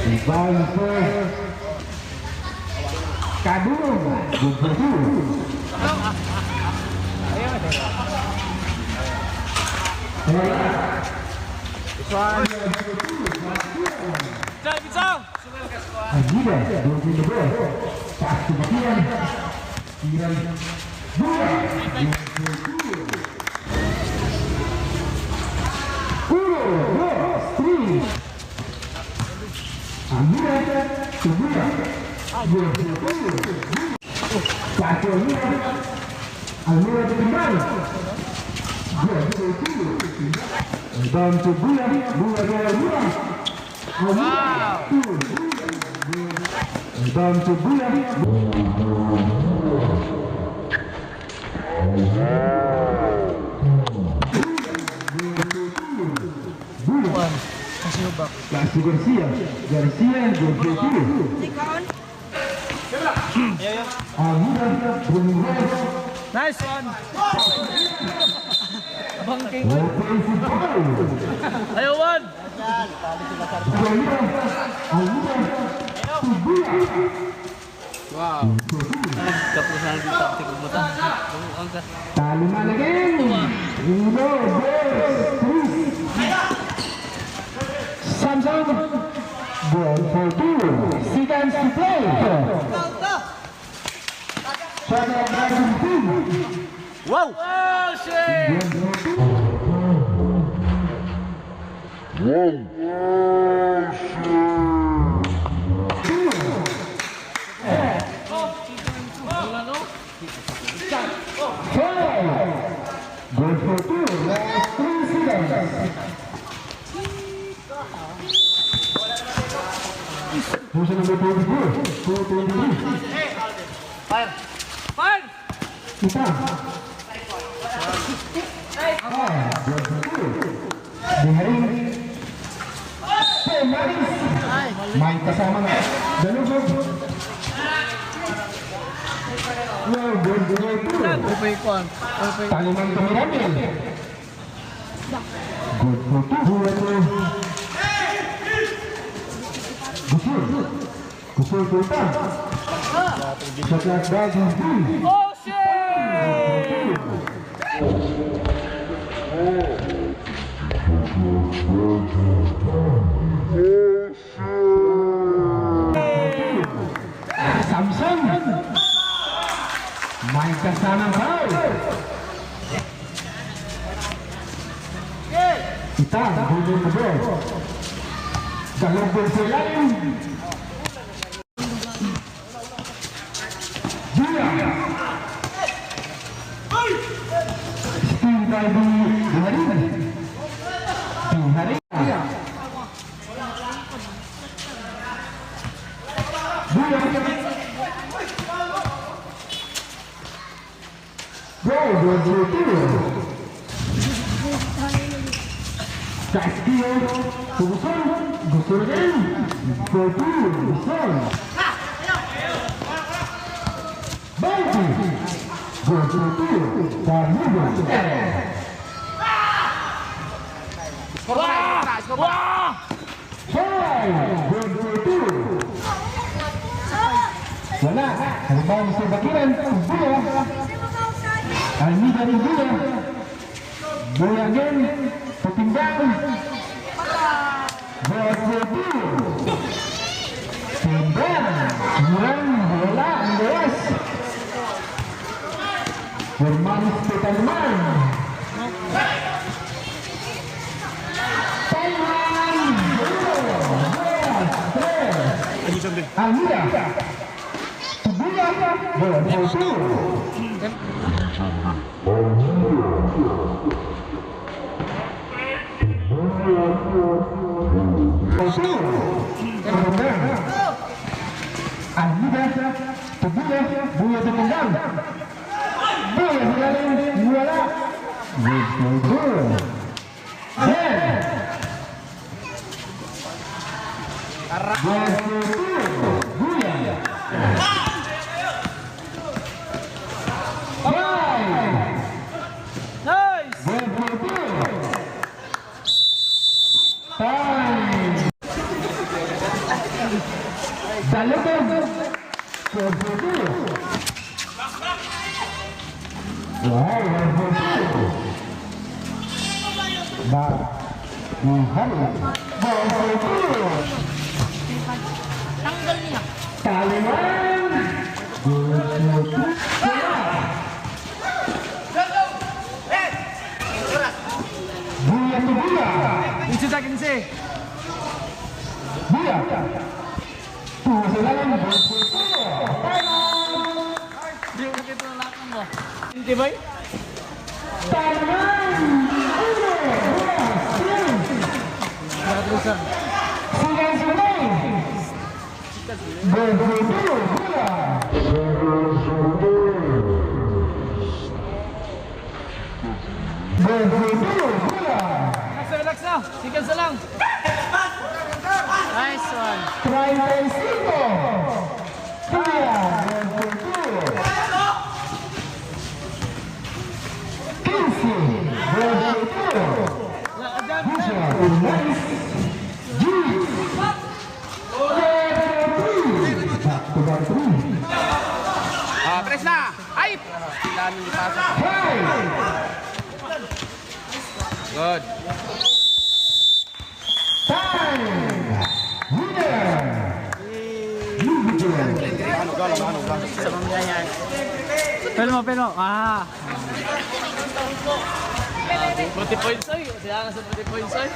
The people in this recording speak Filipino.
Ball first. Kadung. Agida, 22. Pasti bagian. Kiran. 2. Agida, 22. Satu Almira Timbal. Dan sebulan Almira. Dan sebulan Kasih Garcia 22. Nice one. Bangking. Ayo one. Wow. Kapusan di taktik umutan. Talima lagi. Samsung. Goal for 2. Seconds to play. Wow! Oh shit! Good for 2. Last 3 seconds. Position number 24. Fire! Fire! Kita. Di hari ini pemanis main kasama na dalugog. Wow, good. Upay kon. Taliman Tumiramil. Good for 2. Gusur kita. Shot bag. Oh shit! Samsung main ke sana bal. Kita hubung bal. Kalau berselain dia tinggal di hari ini. Di hari ini. Gol 22. Castillo, Gusur game, 4-2, Gusur. Bantu, gol 22, Darmudo. Wah! Gol 22. Wala, halimbawa sa bakiran, Buya. Almida ni Buya. Buya game, Patimbang. Gol 22. Timbang, Murang, bola, Angeles. Hermanis Petalman. Taiwan, Almida. Buya, gol 22. Almida, Buya Tumenggang. Buya Hilalin, Wala. Good. Buya. Nice! Time. Dalekog. 42. Wow, 42. Tanggal niya. Taliman. Buya to buya. Ito sa akin si. Buya. Tusalan. Hindi ko nakita ng lakang mo. Hindi ba? Taliman. Nakatulosan. Sungai sungai. Berhudu buya. Berhudu buya. Relax na. Sikan sa lang. Nice one. 35. Buya. Berhudu. Lakad Press na! Ay! Daming ipasok. Good. sa pamilya. Pero mo. Ah. 40 points ay. Siya nga sa 40 points ay.